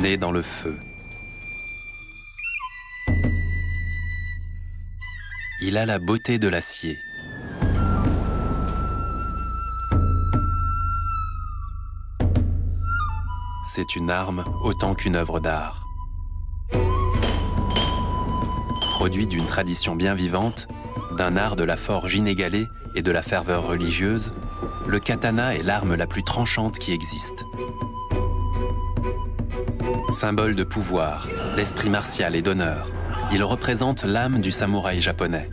Né dans le feu. Il a la beauté de l'acier. C'est une arme autant qu'une œuvre d'art. Produit d'une tradition bien vivante, d'un art de la forge inégalé et de la ferveur religieuse, le katana est l'arme la plus tranchante qui existe. Symbole de pouvoir, d'esprit martial et d'honneur, il représente l'âme du samouraï japonais.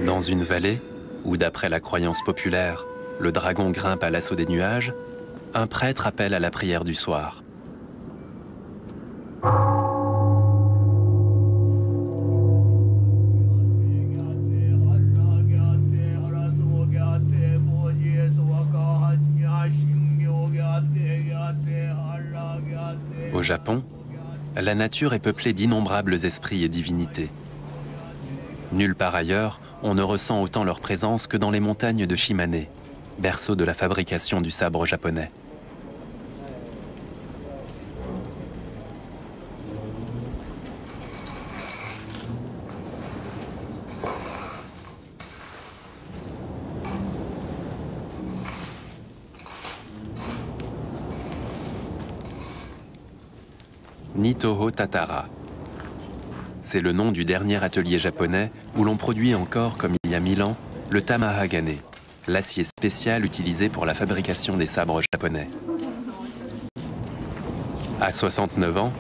Dans une vallée, où d'après la croyance populaire, le dragon grimpe à l'assaut des nuages, un prêtre appelle à la prière du soir. Au Japon, la nature est peuplée d'innombrables esprits et divinités. Nulle part ailleurs, on ne ressent autant leur présence que dans les montagnes de Shimane, berceau de la fabrication du sabre japonais. Nitoho Tatara. C'est le nom du dernier atelier japonais où l'on produit encore, comme il y a 1000 ans, le tamahagane, l'acier spécial utilisé pour la fabrication des sabres japonais. À 69 ans,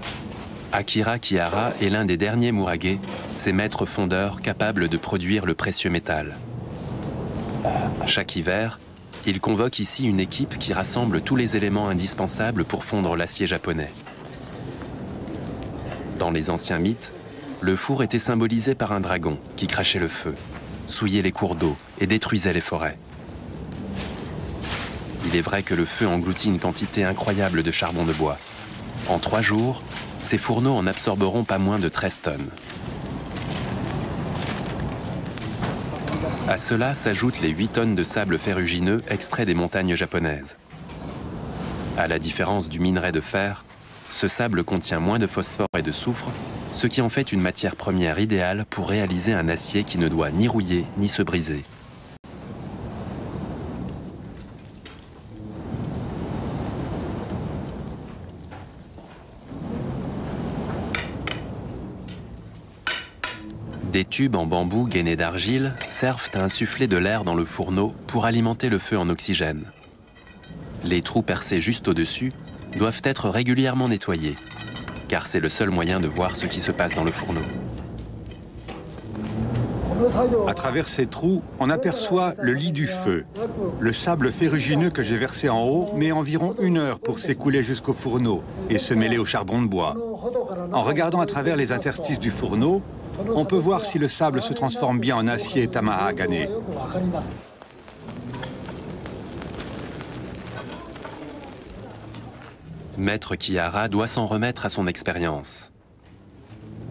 Akira Kihara est l'un des derniers murage, ces maîtres fondeurs capables de produire le précieux métal. Chaque hiver, il convoque ici une équipe qui rassemble tous les éléments indispensables pour fondre l'acier japonais. Dans les anciens mythes, le four était symbolisé par un dragon qui crachait le feu, souillait les cours d'eau et détruisait les forêts. Il est vrai que le feu engloutit une quantité incroyable de charbon de bois. En 3 jours, ces fourneaux en absorberont pas moins de 13 tonnes. À cela s'ajoutent les 8 tonnes de sable ferrugineux extraits des montagnes japonaises. À la différence du minerai de fer, ce sable contient moins de phosphore et de soufre, ce qui en fait une matière première idéale pour réaliser un acier qui ne doit ni rouiller ni se briser. Des tubes en bambou gainés d'argile servent à insuffler de l'air dans le fourneau pour alimenter le feu en oxygène. Les trous percés juste au-dessus doivent être régulièrement nettoyés, car c'est le seul moyen de voir ce qui se passe dans le fourneau. À travers ces trous, on aperçoit le lit du feu. Le sable ferrugineux que j'ai versé en haut met environ 1 heure pour s'écouler jusqu'au fourneau et se mêler au charbon de bois. En regardant à travers les interstices du fourneau, on peut voir si le sable se transforme bien en acier tamahagane. Maître Kihara doit s'en remettre à son expérience.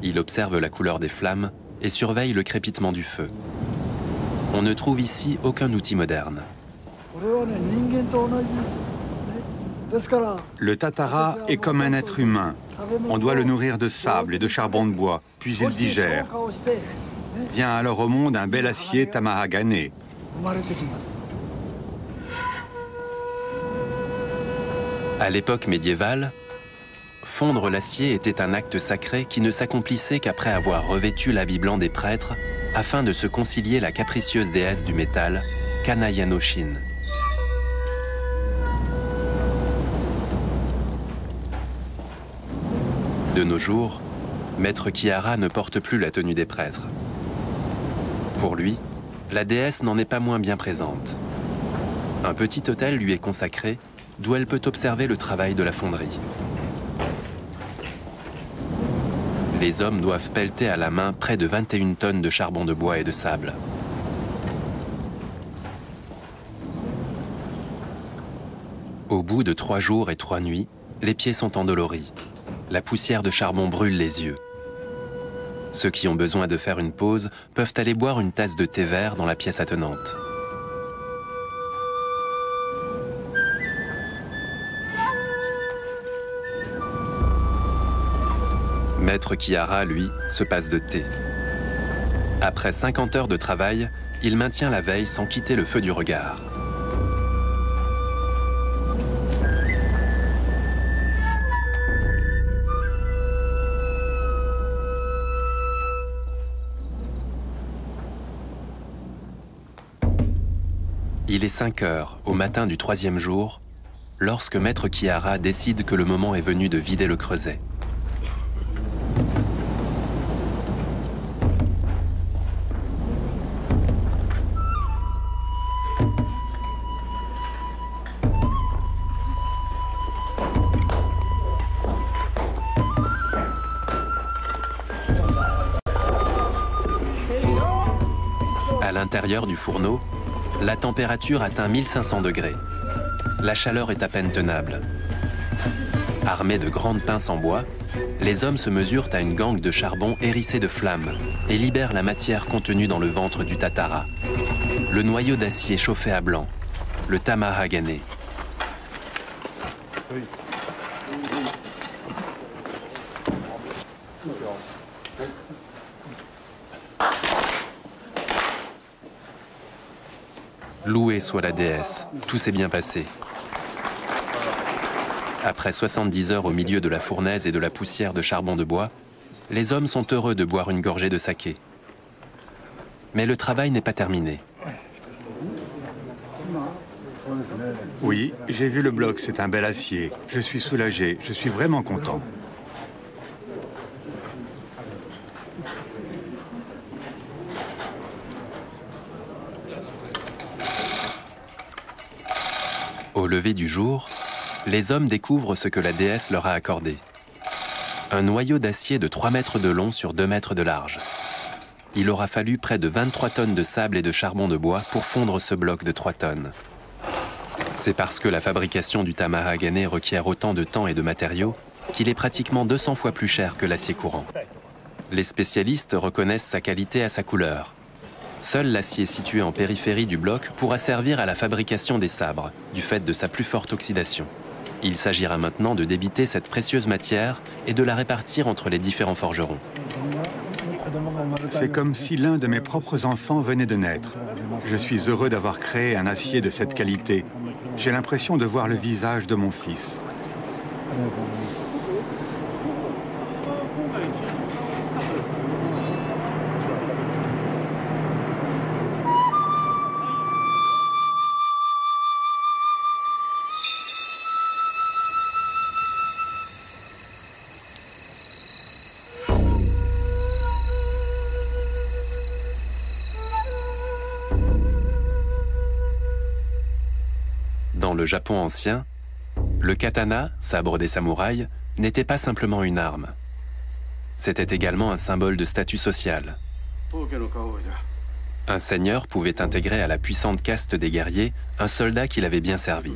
Il observe la couleur des flammes et surveille le crépitement du feu. On ne trouve ici aucun outil moderne. Le tatara est comme un être humain. On doit le nourrir de sable et de charbon de bois, puis il digère. Vient alors au monde un bel acier tamahagane. À l'époque médiévale, fondre l'acier était un acte sacré qui ne s'accomplissait qu'après avoir revêtu l'habit blanc des prêtres afin de se concilier la capricieuse déesse du métal, Kanaya-no-shin. De nos jours, Maître Kihara ne porte plus la tenue des prêtres. Pour lui, la déesse n'en est pas moins bien présente. Un petit autel lui est consacré, d'où elle peut observer le travail de la fonderie. les hommes doivent pelleter à la main près de 21 tonnes de charbon de bois et de sable. Au bout de 3 jours et 3 nuits, les pieds sont endoloris. La poussière de charbon brûle les yeux. Ceux qui ont besoin de faire une pause peuvent aller boire une tasse de thé vert dans la pièce attenante. Maître Kihara, lui, se passe de thé. Après 50 heures de travail, il maintient la veille sans quitter le feu du regard. Il est 5 heures, au matin du 3e jour, lorsque Maître Kihara décide que le moment est venu de vider le creuset. À l'intérieur du fourneau, la température atteint 1500 degrés. La chaleur est à peine tenable. Armés de grandes pinces en bois, les hommes se mesurent à une gangue de charbon hérissée de flammes et libèrent la matière contenue dans le ventre du tatara. Le noyau d'acier chauffé à blanc, le tamahagane. Louée soit la déesse, tout s'est bien passé. Après 70 heures au milieu de la fournaise et de la poussière de charbon de bois, les hommes sont heureux de boire une gorgée de saké. Mais le travail n'est pas terminé. Oui, j'ai vu le bloc, c'est un bel acier. Je suis soulagé, je suis vraiment content. Au lever du jour, les hommes découvrent ce que la déesse leur a accordé. Un noyau d'acier de 3 mètres de long sur 2 mètres de large. Il aura fallu près de 23 tonnes de sable et de charbon de bois pour fondre ce bloc de 3 tonnes. C'est parce que la fabrication du tamahagane requiert autant de temps et de matériaux qu'il est pratiquement 200 fois plus cher que l'acier courant. Les spécialistes reconnaissent sa qualité à sa couleur. Seul l'acier situé en périphérie du bloc pourra servir à la fabrication des sabres, du fait de sa plus forte oxydation. Il s'agira maintenant de débiter cette précieuse matière et de la répartir entre les différents forgerons. C'est comme si l'un de mes propres enfants venait de naître. Je suis heureux d'avoir créé un acier de cette qualité. J'ai l'impression de voir le visage de mon fils. Dans le Japon ancien, le katana, sabre des samouraïs, n'était pas simplement une arme. C'était également un symbole de statut social. Un seigneur pouvait intégrer à la puissante caste des guerriers un soldat qui l'avait bien servi.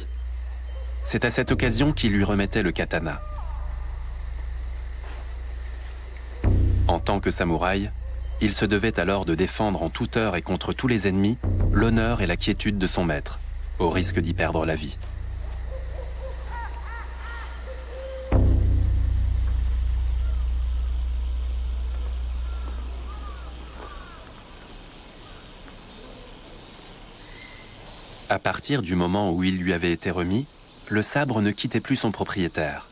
C'est à cette occasion qu'il lui remettait le katana. En tant que samouraï, il se devait alors de défendre en toute heure et contre tous les ennemis l'honneur et la quiétude de son maître, au risque d'y perdre la vie. À partir du moment où il lui avait été remis, le sabre ne quittait plus son propriétaire.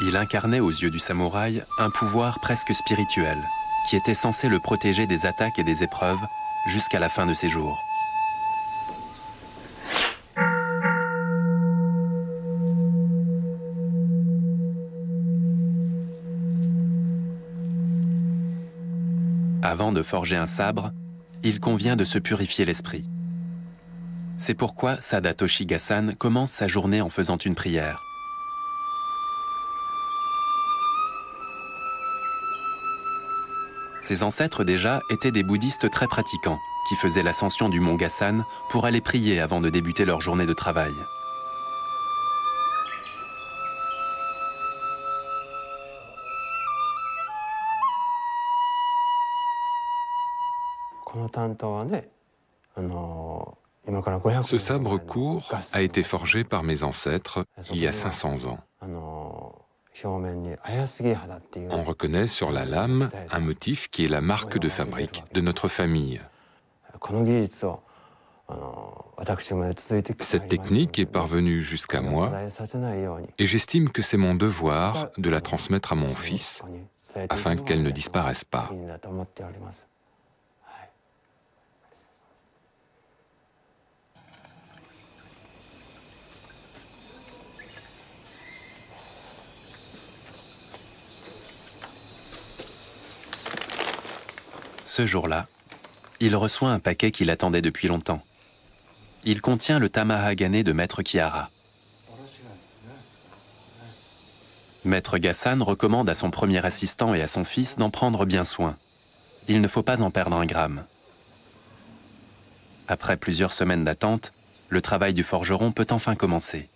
Il incarnait aux yeux du samouraï un pouvoir presque spirituel, qui était censé le protéger des attaques et des épreuves jusqu'à la fin de ses jours. Avant de forger un sabre, il convient de se purifier l'esprit. C'est pourquoi Sada Toshiga-san commence sa journée en faisant une prière. Ses ancêtres déjà étaient des bouddhistes très pratiquants, qui faisaient l'ascension du mont Gasan pour aller prier avant de débuter leur journée de travail. Ce sabre court a été forgé par mes ancêtres il y a 500 ans. On reconnaît sur la lame un motif qui est la marque de fabrique de notre famille. Cette technique est parvenue jusqu'à moi et j'estime que c'est mon devoir de la transmettre à mon fils afin qu'elle ne disparaisse pas. Ce jour-là, il reçoit un paquet qu'il attendait depuis longtemps. Il contient le tamahagane de Maître Kihara. Maître Gasan recommande à son premier assistant et à son fils d'en prendre bien soin. Il ne faut pas en perdre un gramme. Après plusieurs semaines d'attente, le travail du forgeron peut enfin commencer.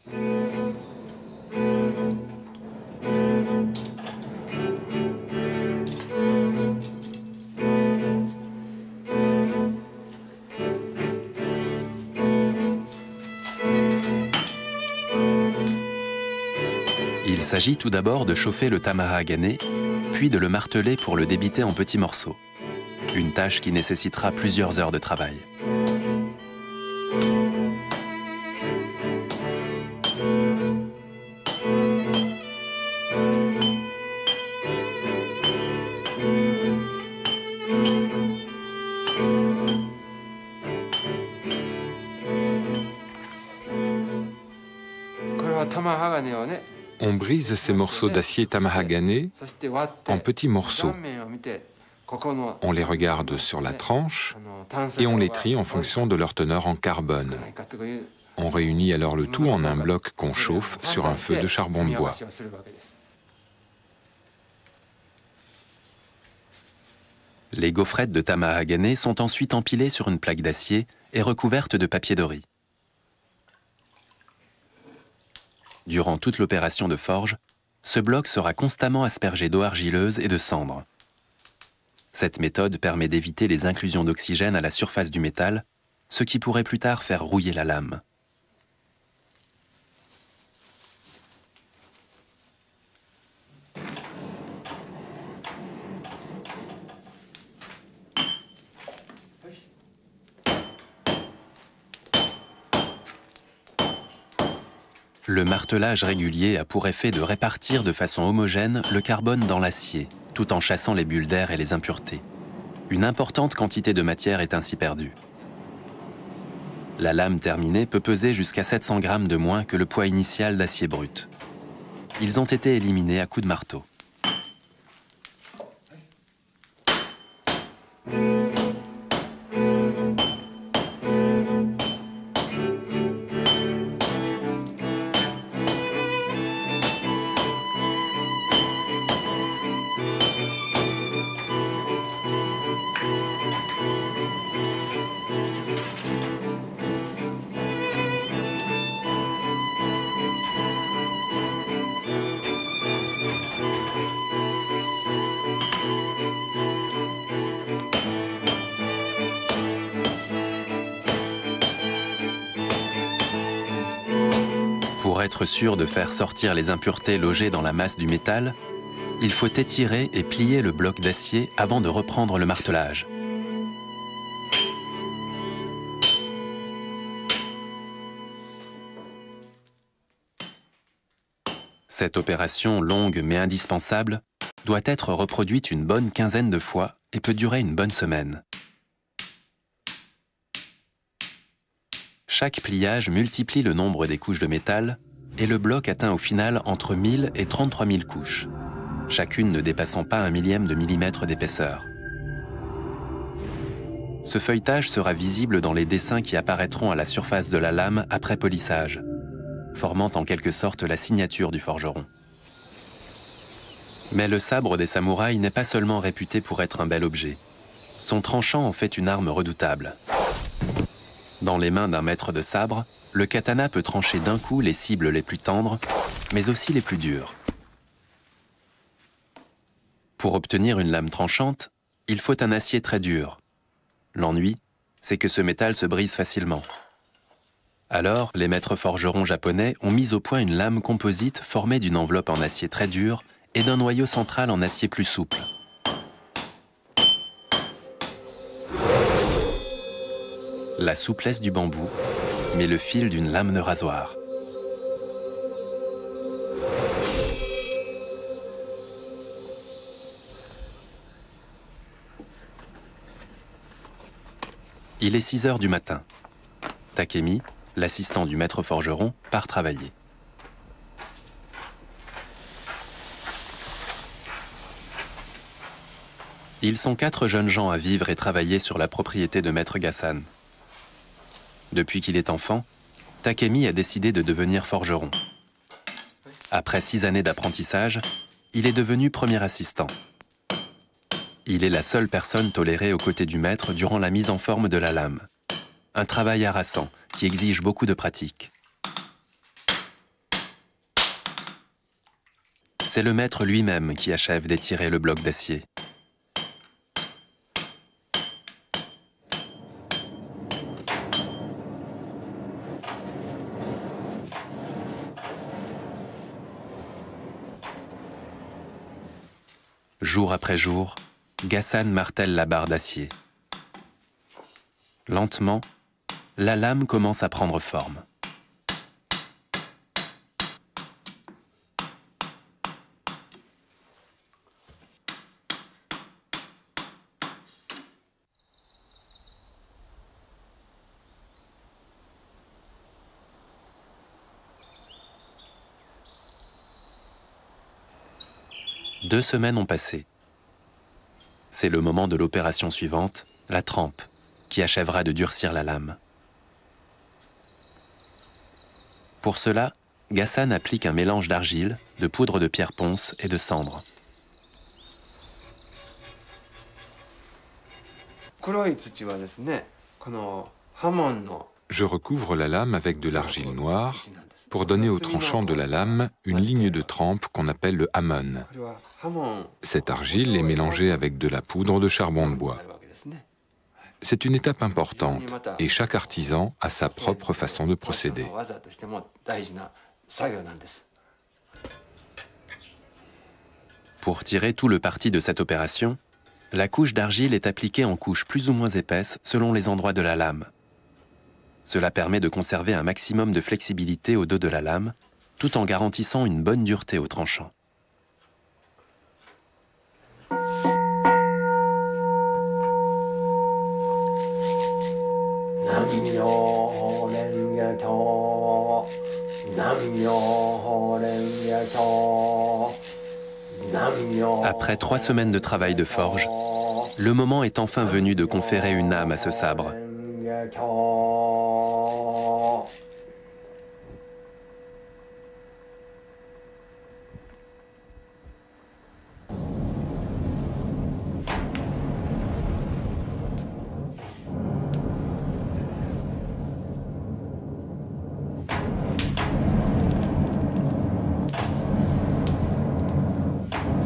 Il s'agit tout d'abord de chauffer le tamahagane, puis de le marteler pour le débiter en petits morceaux. Une tâche qui nécessitera plusieurs heures de travail. On brise ces morceaux d'acier tamahagane en petits morceaux. On les regarde sur la tranche et on les trie en fonction de leur teneur en carbone. On réunit alors le tout en un bloc qu'on chauffe sur un feu de charbon de bois. Les gaufrettes de tamahagane sont ensuite empilées sur une plaque d'acier et recouvertes de papier dori. Durant toute l'opération de forge, ce bloc sera constamment aspergé d'eau argileuse et de cendres. Cette méthode permet d'éviter les inclusions d'oxygène à la surface du métal, ce qui pourrait plus tard faire rouiller la lame. Le martelage régulier a pour effet de répartir de façon homogène le carbone dans l'acier, tout en chassant les bulles d'air et les impuretés. Une importante quantité de matière est ainsi perdue. La lame terminée peut peser jusqu'à 700 grammes de moins que le poids initial d'acier brut. Ils ont été éliminés à coups de marteau. Pour être sûr de faire sortir les impuretés logées dans la masse du métal, il faut étirer et plier le bloc d'acier avant de reprendre le martelage. Cette opération longue mais indispensable doit être reproduite une bonne quinzaine de fois et peut durer une bonne semaine. Chaque pliage multiplie le nombre des couches de métal et le bloc atteint au final entre 1000 et 33 000 couches, chacune ne dépassant pas 1 millième de millimètre d'épaisseur. Ce feuilletage sera visible dans les dessins qui apparaîtront à la surface de la lame après polissage, formant en quelque sorte la signature du forgeron. Mais le sabre des samouraïs n'est pas seulement réputé pour être un bel objet. Son tranchant en fait une arme redoutable. Dans les mains d'un maître de sabre, le katana peut trancher d'un coup les cibles les plus tendres, mais aussi les plus dures. Pour obtenir une lame tranchante, il faut un acier très dur. L'ennui, c'est que ce métal se brise facilement. Alors, les maîtres forgerons japonais ont mis au point une lame composite formée d'une enveloppe en acier très dur et d'un noyau central en acier plus souple. La souplesse du bambou, mais le fil d'une lame de rasoir. Il est 6 heures du matin. Takemi, l'assistant du maître forgeron, part travailler. Ils sont 4 jeunes gens à vivre et travailler sur la propriété de Maître Gassan. Depuis qu'il est enfant, Takemi a décidé de devenir forgeron. Après 6 années d'apprentissage, il est devenu premier assistant. Il est la seule personne tolérée aux côtés du maître durant la mise en forme de la lame. Un travail harassant qui exige beaucoup de pratique. C'est le maître lui-même qui achève d'étirer le bloc d'acier. Jour après jour, Gassan martèle la barre d'acier. Lentement, la lame commence à prendre forme. Deux semaines ont passé. C'est le moment de l'opération suivante, la trempe, qui achèvera de durcir la lame. Pour cela, Gassan applique un mélange d'argile, de poudre de pierre ponce et de cendre. Je recouvre la lame avec de l'argile noire pour donner au tranchant de la lame une ligne de trempe qu'on appelle le hamon. Cette argile est mélangée avec de la poudre de charbon de bois. C'est une étape importante et chaque artisan a sa propre façon de procéder. Pour tirer tout le parti de cette opération, la couche d'argile est appliquée en couches plus ou moins épaisses selon les endroits de la lame. Cela permet de conserver un maximum de flexibilité au dos de la lame, tout en garantissant une bonne dureté au tranchant. Après 3 semaines de travail de forge, le moment est enfin venu de conférer une âme à ce sabre.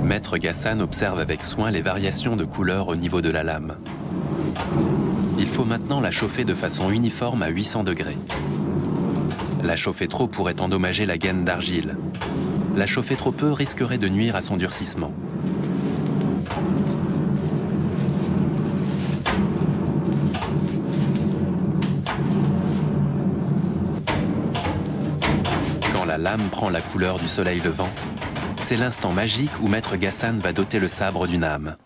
Maître Gassan observe avec soin les variations de couleur au niveau de la lame. Il faut maintenant la chauffer de façon uniforme à 800 degrés. La chauffer trop pourrait endommager la gaine d'argile. La chauffer trop peu risquerait de nuire à son durcissement. Quand la lame prend la couleur du soleil levant, c'est l'instant magique où Maître Gassan va doter le sabre d'une âme.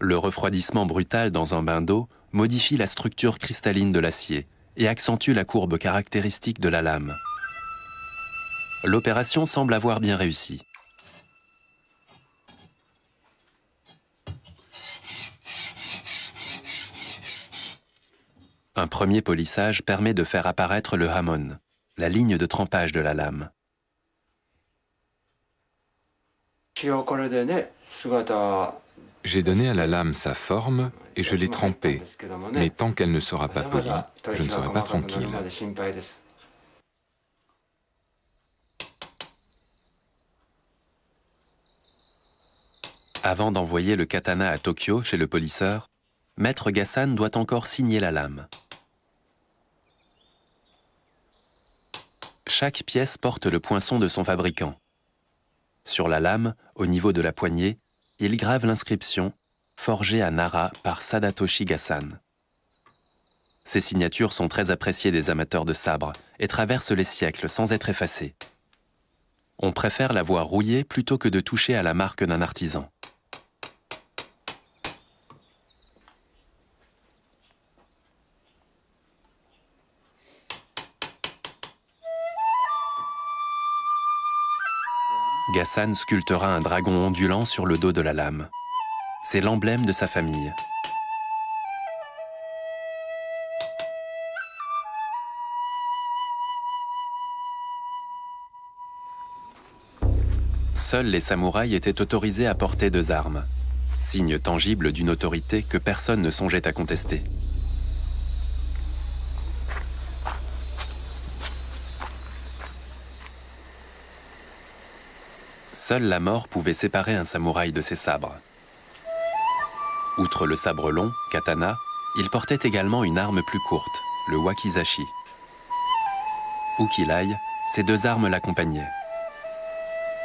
Le refroidissement brutal dans un bain d'eau modifie la structure cristalline de l'acier et accentue la courbe caractéristique de la lame. L'opération semble avoir bien réussi. Un premier polissage permet de faire apparaître le hamon, la ligne de trempage de la lame. J'ai donné à la lame sa forme et je l'ai trempée, mais tant qu'elle ne sera pas polie, je ne serai pas tranquille. Avant d'envoyer le katana à Tokyo chez le polisseur, Maître Gassan doit encore signer la lame. Chaque pièce porte le poinçon de son fabricant. Sur la lame, au niveau de la poignée, il grave l'inscription « Forgé à Nara par Sadatoshi Gassan ». Ces signatures sont très appréciées des amateurs de sabre et traversent les siècles sans être effacées. On préfère la voir rouillée plutôt que de toucher à la marque d'un artisan. Gassan sculptera un dragon ondulant sur le dos de la lame. C'est l'emblème de sa famille. Seuls les samouraïs étaient autorisés à porter 2 armes, signe tangible d'une autorité que personne ne songeait à contester. Seule la mort pouvait séparer un samouraï de ses sabres. Outre le sabre long, katana, il portait également une arme plus courte, le wakizashi. Où qu'il aille, ces 2 armes l'accompagnaient.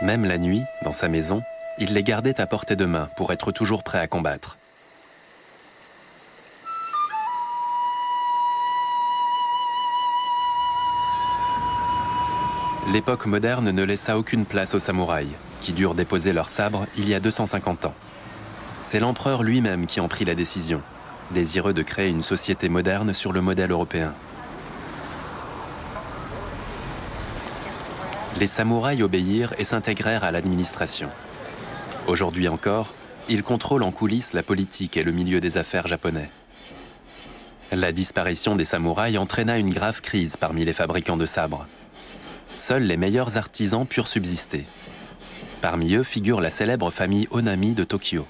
Même la nuit, dans sa maison, il les gardait à portée de main pour être toujours prêt à combattre. L'époque moderne ne laissa aucune place aux samouraïs, qui durent déposer leurs sabres il y a 250 ans. C'est l'empereur lui-même qui en prit la décision, désireux de créer une société moderne sur le modèle européen. Les samouraïs obéirent et s'intégrèrent à l'administration. Aujourd'hui encore, ils contrôlent en coulisses la politique et le milieu des affaires japonais. La disparition des samouraïs entraîna une grave crise parmi les fabricants de sabres. Seuls les meilleurs artisans purent subsister. Parmi eux figure la célèbre famille Onami de Tokyo.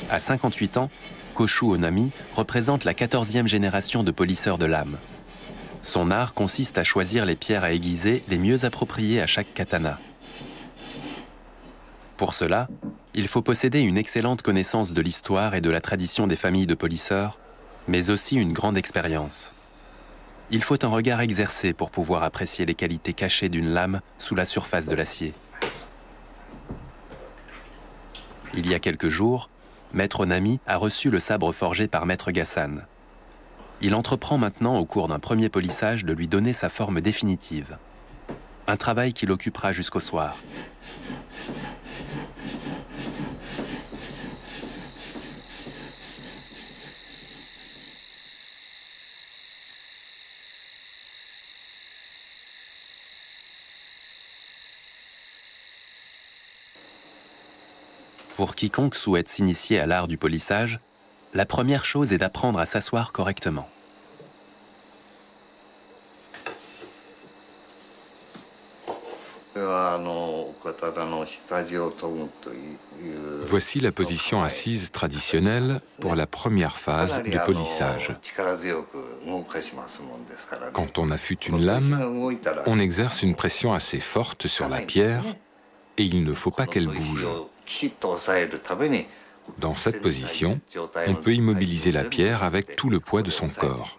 À 58 ans, Koshu Onami représente la 14e génération de polisseurs de lames. Son art consiste à choisir les pierres à aiguiser les mieux appropriées à chaque katana. Pour cela, il faut posséder une excellente connaissance de l'histoire et de la tradition des familles de polisseurs, mais aussi une grande expérience. Il faut un regard exercé pour pouvoir apprécier les qualités cachées d'une lame sous la surface de l'acier. Il y a quelques jours, Maître Onami a reçu le sabre forgé par Maître Gassan. Il entreprend maintenant, au cours d'un premier polissage, de lui donner sa forme définitive. Un travail qui l'occupera jusqu'au soir. Pour quiconque souhaite s'initier à l'art du polissage, la première chose est d'apprendre à s'asseoir correctement. Voici la position assise traditionnelle pour la première phase de polissage. Quand on affûte une lame, on exerce une pression assez forte sur la pierre et il ne faut pas qu'elle bouge. Dans cette position, on peut immobiliser la pierre avec tout le poids de son corps.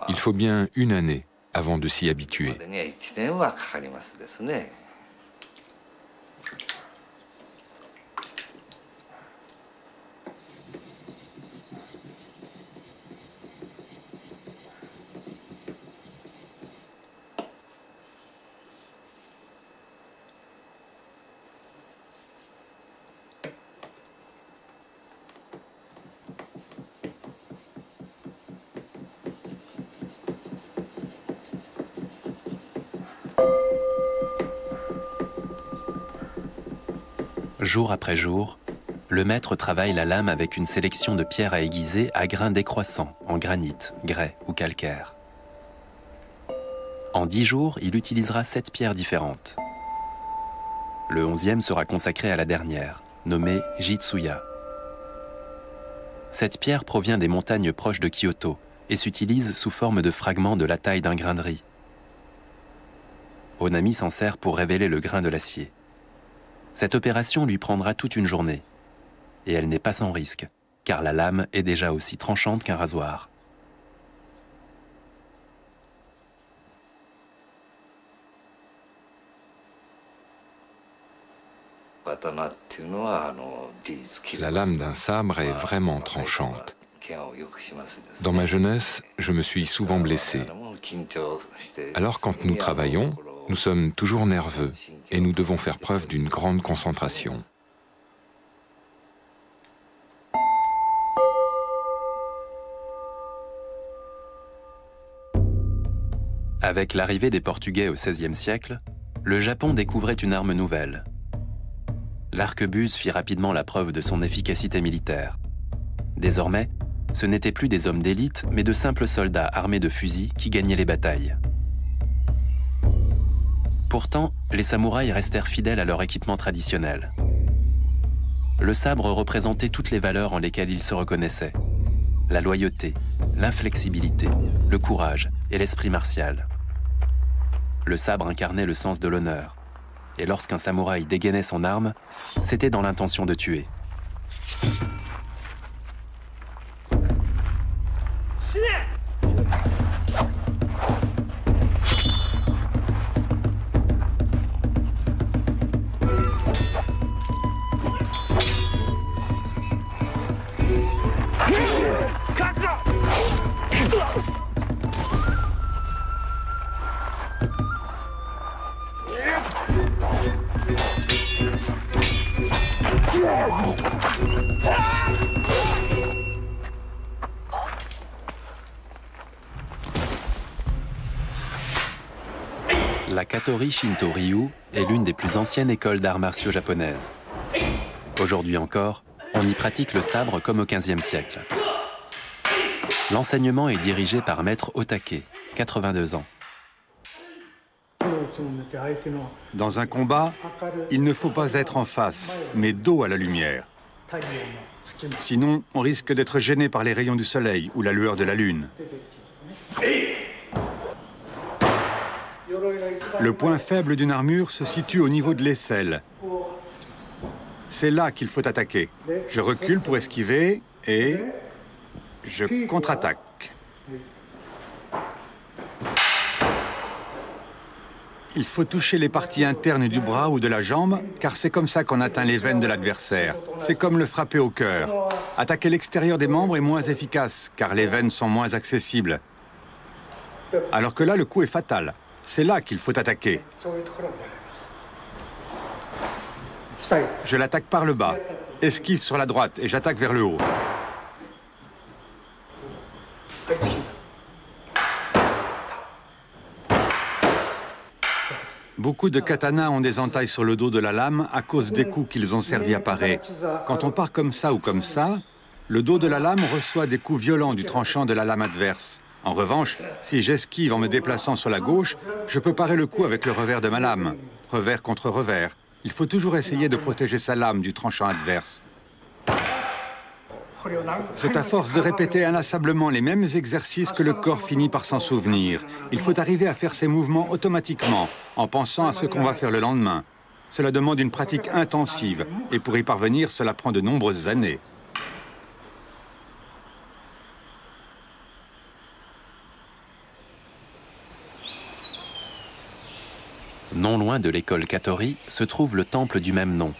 Il faut bien une année avant de s'y habituer. Jour après jour, le maître travaille la lame avec une sélection de pierres à aiguiser à grains décroissants, en granit, grès ou calcaire. En 10 jours, il utilisera 7 pierres différentes. Le 11e sera consacré à la dernière, nommée Jitsuya. Cette pierre provient des montagnes proches de Kyoto et s'utilise sous forme de fragments de la taille d'un grain de riz. Onami s'en sert pour révéler le grain de l'acier. Cette opération lui prendra toute une journée. Et elle n'est pas sans risque, car la lame est déjà aussi tranchante qu'un rasoir. La lame d'un sabre est vraiment tranchante. Dans ma jeunesse, je me suis souvent blessé. Alors quand nous travaillons, nous sommes toujours nerveux et nous devons faire preuve d'une grande concentration. Avec l'arrivée des Portugais au XVIe siècle, le Japon découvrait une arme nouvelle. L'arquebuse fit rapidement la preuve de son efficacité militaire. Désormais, ce n'étaient plus des hommes d'élite, mais de simples soldats armés de fusils qui gagnaient les batailles. Pourtant, les samouraïs restèrent fidèles à leur équipement traditionnel. Le sabre représentait toutes les valeurs en lesquelles ils se reconnaissaient. La loyauté, l'inflexibilité, le courage et l'esprit martial. Le sabre incarnait le sens de l'honneur. Et lorsqu'un samouraï dégainait son arme, c'était dans l'intention de tuer. La Katori Shinto Ryu est l'une des plus anciennes écoles d'arts martiaux japonaises. Aujourd'hui encore, on y pratique le sabre comme au XVe siècle. L'enseignement est dirigé par maître Otake, 82 ans. Dans un combat, il ne faut pas être en face, mais dos à la lumière. Sinon, on risque d'être gêné par les rayons du soleil ou la lueur de la lune. Le point faible d'une armure se situe au niveau de l'aisselle. C'est là qu'il faut attaquer. Je recule pour esquiver et je contre-attaque. Il faut toucher les parties internes du bras ou de la jambe, car c'est comme ça qu'on atteint les veines de l'adversaire. C'est comme le frapper au cœur. Attaquer l'extérieur des membres est moins efficace, car les veines sont moins accessibles. Alors que là, le coup est fatal. C'est là qu'il faut attaquer. Je l'attaque par le bas, esquive sur la droite et j'attaque vers le haut. Beaucoup de katanas ont des entailles sur le dos de la lame à cause des coups qu'ils ont servi à parer. Quand on part comme ça ou comme ça, le dos de la lame reçoit des coups violents du tranchant de la lame adverse. En revanche, si j'esquive en me déplaçant sur la gauche, je peux parer le coup avec le revers de ma lame. Revers contre revers. Il faut toujours essayer de protéger sa lame du tranchant adverse. C'est à force de répéter inlassablement les mêmes exercices que le corps finit par s'en souvenir. Il faut arriver à faire ces mouvements automatiquement, en pensant à ce qu'on va faire le lendemain. Cela demande une pratique intensive, et pour y parvenir, cela prend de nombreuses années. Non loin de l'école Katori se trouve le temple du même nom,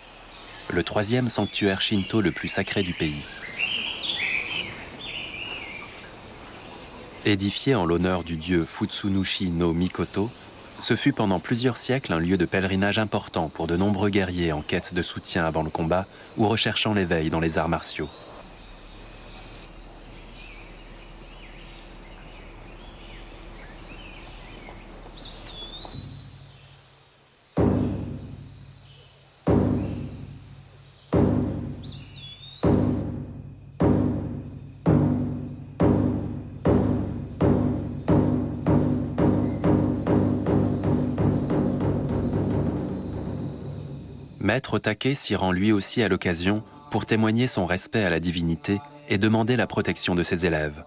le 3e sanctuaire shinto le plus sacré du pays. Édifié en l'honneur du dieu Futsunushi no Mikoto, ce fut pendant plusieurs siècles un lieu de pèlerinage important pour de nombreux guerriers en quête de soutien avant le combat ou recherchant l'éveil dans les arts martiaux. Maître Take s'y rend lui aussi à l'occasion pour témoigner son respect à la divinité et demander la protection de ses élèves.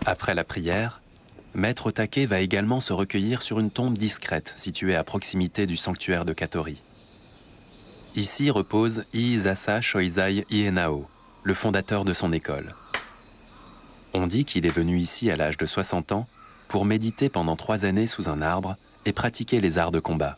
Après la prière, Maître Take va également se recueillir sur une tombe discrète située à proximité du sanctuaire de Katori. Ici repose Iizasa Shoizai Ienao, le fondateur de son école. On dit qu'il est venu ici à l'âge de 60 ans pour méditer pendant 3 années sous un arbre et pratiquer les arts de combat.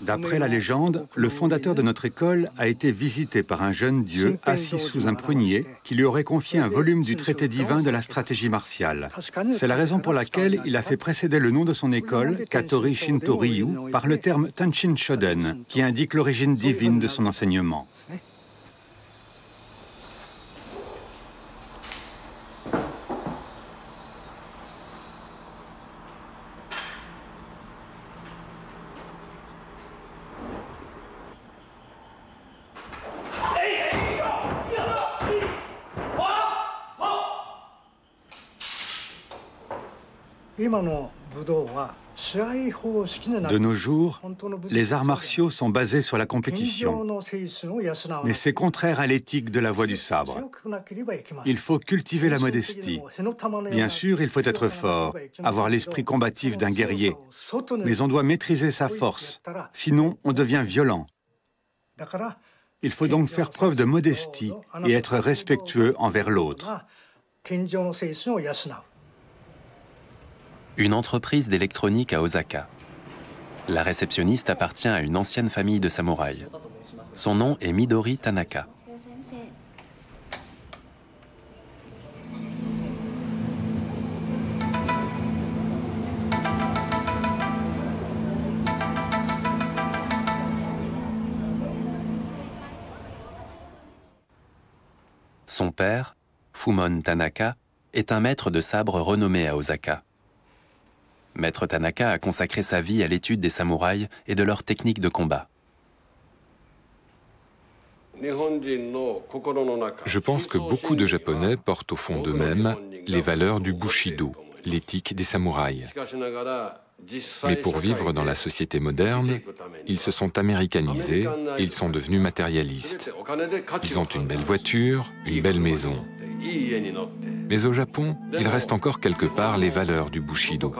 D'après la légende, le fondateur de notre école a été visité par un jeune dieu assis sous un prunier qui lui aurait confié un volume du traité divin de la stratégie martiale. C'est la raison pour laquelle il a fait précéder le nom de son école, Katori Shinto Ryu, par le terme Tanshin Shoden, qui indique l'origine divine de son enseignement. De nos jours, les arts martiaux sont basés sur la compétition. Mais c'est contraire à l'éthique de la voie du sabre. Il faut cultiver la modestie. Bien sûr, il faut être fort, avoir l'esprit combatif d'un guerrier. Mais on doit maîtriser sa force, sinon on devient violent. Il faut donc faire preuve de modestie et être respectueux envers l'autre. Une entreprise d'électronique à Osaka. La réceptionniste appartient à une ancienne famille de samouraïs. Son nom est Midori Tanaka. Son père, Fumon Tanaka, est un maître de sabre renommé à Osaka. Maître Tanaka a consacré sa vie à l'étude des samouraïs et de leurs techniques de combat. Je pense que beaucoup de Japonais portent au fond d'eux-mêmes les valeurs du Bushido, l'éthique des samouraïs. Mais pour vivre dans la société moderne, ils se sont américanisés et ils sont devenus matérialistes. Ils ont une belle voiture, une belle maison. Mais au Japon, il reste encore quelque part les valeurs du Bushido,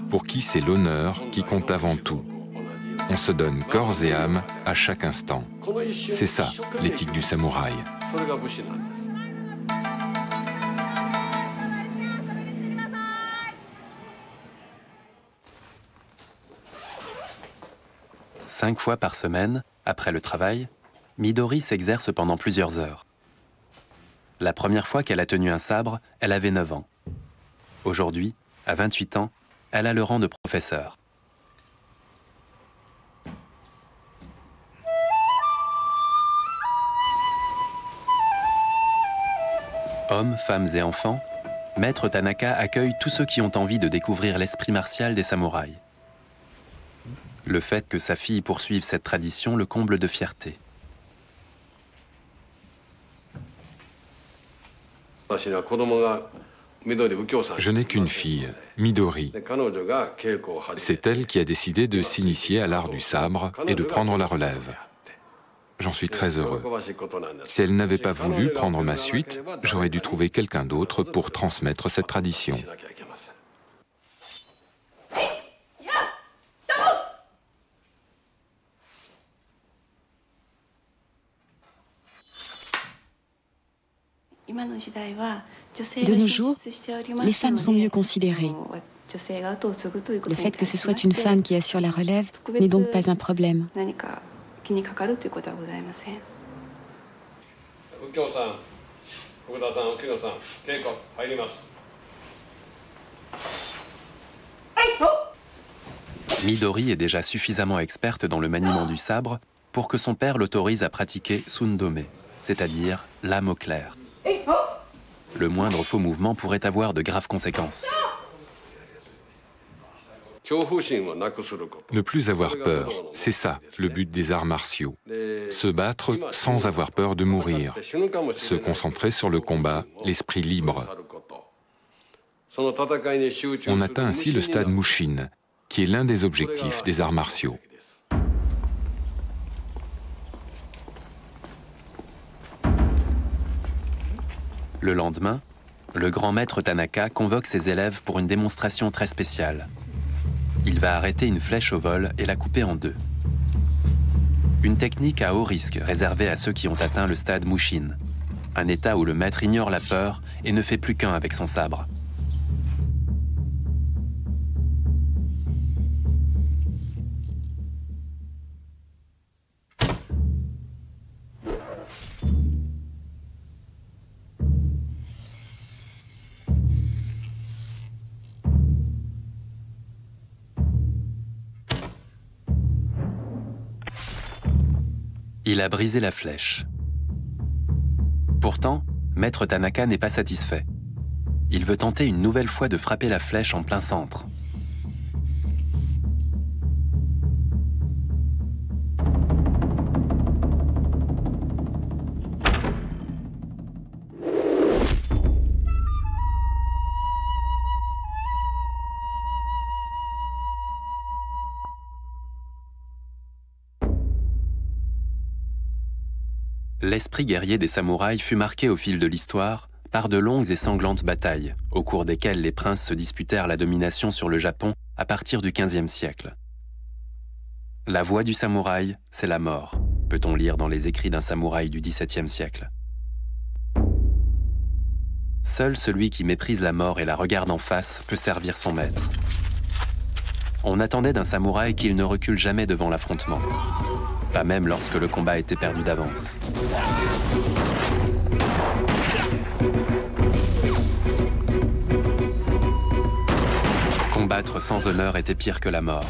pour qui c'est l'honneur qui compte avant tout. On se donne corps et âme à chaque instant. C'est ça, l'éthique du samouraï. Cinq fois par semaine, après le travail, Midori s'exerce pendant plusieurs heures. La première fois qu'elle a tenu un sabre, elle avait 9 ans. Aujourd'hui, à 28 ans, elle a le rang de professeur. Hommes, femmes et enfants, Maître Tanaka accueille tous ceux qui ont envie de découvrir l'esprit martial des samouraïs. Le fait que sa fille poursuive cette tradition le comble de fierté. Je n'ai qu'une fille, Midori. C'est elle qui a décidé de s'initier à l'art du sabre et de prendre la relève. J'en suis très heureux. Si elle n'avait pas voulu prendre ma suite, j'aurais dû trouver quelqu'un d'autre pour transmettre cette tradition. De nos jours, les femmes sont mieux considérées. Le fait que ce soit une femme qui assure la relève n'est donc pas un problème. Midori est déjà suffisamment experte dans le maniement du sabre pour que son père l'autorise à pratiquer Sundome, c'est-à-dire lame au clair. Le moindre faux mouvement pourrait avoir de graves conséquences. Ne plus avoir peur, c'est ça le but des arts martiaux. Se battre sans avoir peur de mourir. Se concentrer sur le combat, l'esprit libre. On atteint ainsi le stade Mushin, qui est l'un des objectifs des arts martiaux. Le lendemain, le grand maître Tanaka convoque ses élèves pour une démonstration très spéciale. Il va arrêter une flèche au vol et la couper en deux. Une technique à haut risque réservée à ceux qui ont atteint le stade Mushin, un état où le maître ignore la peur et ne fait plus qu'un avec son sabre. Il a brisé la flèche. Pourtant, Maître Tanaka n'est pas satisfait. Il veut tenter une nouvelle fois de frapper la flèche en plein centre. L'esprit guerrier des samouraïs fut marqué au fil de l'histoire par de longues et sanglantes batailles, au cours desquelles les princes se disputèrent la domination sur le Japon à partir du XVe siècle. La voie du samouraï, c'est la mort, peut-on lire dans les écrits d'un samouraï du XVIIe siècle. Seul celui qui méprise la mort et la regarde en face peut servir son maître. On attendait d'un samouraï qu'il ne recule jamais devant l'affrontement. Pas même lorsque le combat était perdu d'avance. Combattre sans honneur était pire que la mort.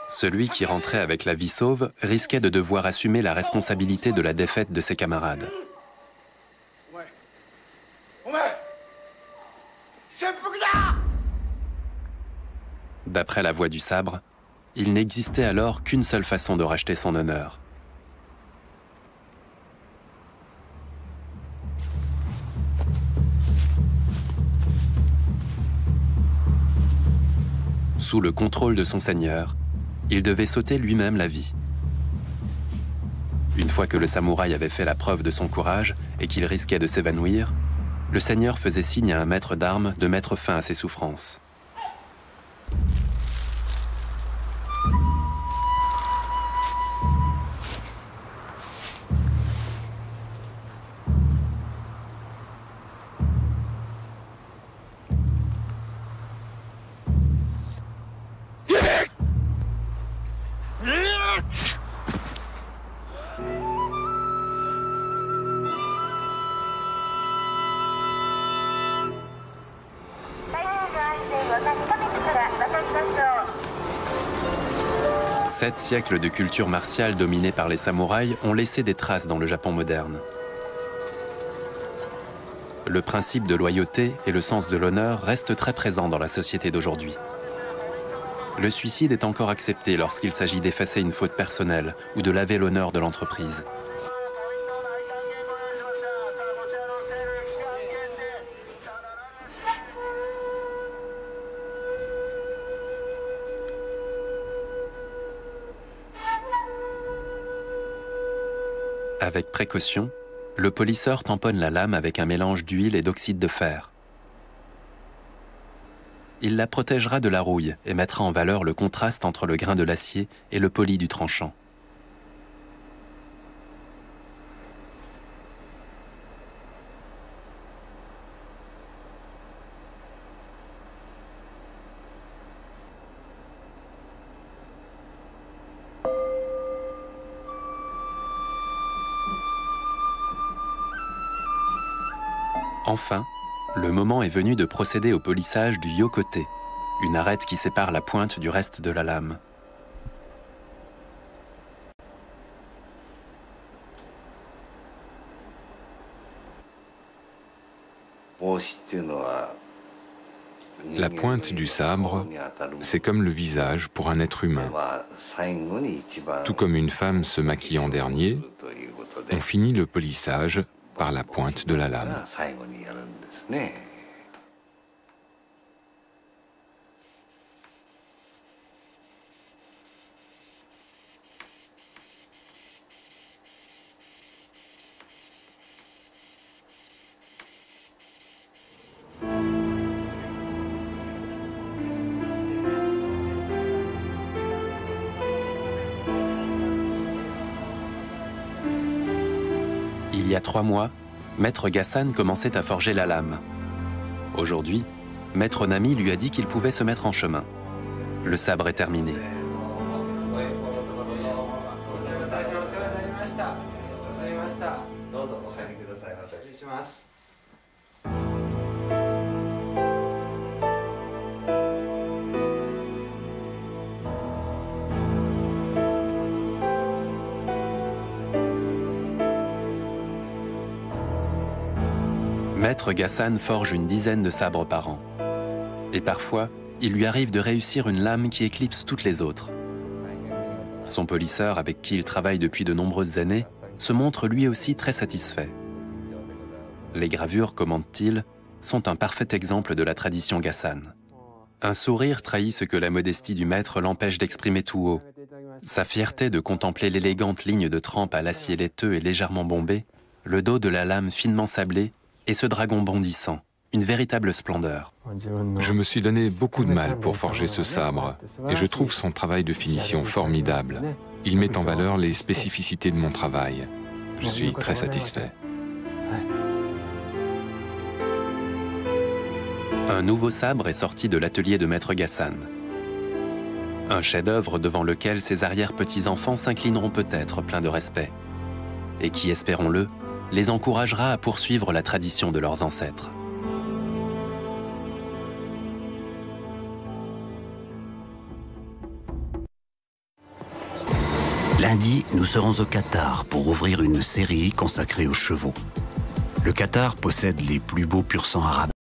Celui qui rentrait avec la vie sauve risquait de devoir assumer la responsabilité de la défaite de ses camarades. D'après la voix du sabre, il n'existait alors qu'une seule façon de racheter son honneur. Sous le contrôle de son seigneur, il devait sauter lui-même la vie. Une fois que le samouraï avait fait la preuve de son courage et qu'il risquait de s'évanouir, le seigneur faisait signe à un maître d'armes de mettre fin à ses souffrances. Sept siècles de culture martiale dominée par les samouraïs ont laissé des traces dans le Japon moderne. Le principe de loyauté et le sens de l'honneur restent très présents dans la société d'aujourd'hui. Le suicide est encore accepté lorsqu'il s'agit d'effacer une faute personnelle ou de laver l'honneur de l'entreprise. Avec précaution, le polisseur tamponne la lame avec un mélange d'huile et d'oxyde de fer. Il la protégera de la rouille et mettra en valeur le contraste entre le grain de l'acier et le poli du tranchant. Enfin, le moment est venu de procéder au polissage du yokote, une arête qui sépare la pointe du reste de la lame. La pointe du sabre, c'est comme le visage pour un être humain. Tout comme une femme se maquille en dernier, on finit le polissage par la pointe de la lame. Il y a 3 mois, Maître Ghassan commençait à forger la lame. Aujourd'hui, Maître Nami lui a dit qu'il pouvait se mettre en chemin. Le sabre est terminé. Maître Ghassan forge une dizaine de sabres par an. Et parfois, il lui arrive de réussir une lame qui éclipse toutes les autres. Son polisseur, avec qui il travaille depuis de nombreuses années, se montre lui aussi très satisfait. Les gravures, commente-t-il, sont un parfait exemple de la tradition Ghassan. Un sourire trahit ce que la modestie du maître l'empêche d'exprimer tout haut. Sa fierté de contempler l'élégante ligne de trempe à l'acier laiteux et légèrement bombé, le dos de la lame finement sablé, et ce dragon bondissant, une véritable splendeur. Je me suis donné beaucoup de mal pour forger ce sabre, et je trouve son travail de finition formidable. Il met en valeur les spécificités de mon travail. Je suis très satisfait. Un nouveau sabre est sorti de l'atelier de Maître Ghassan. Un chef-d'œuvre devant lequel ses arrière-petits-enfants s'inclineront peut-être pleins de respect, et qui, espérons-le, les encouragera à poursuivre la tradition de leurs ancêtres. Lundi, nous serons au Qatar pour ouvrir une série consacrée aux chevaux. Le Qatar possède les plus beaux pur-sang arabes.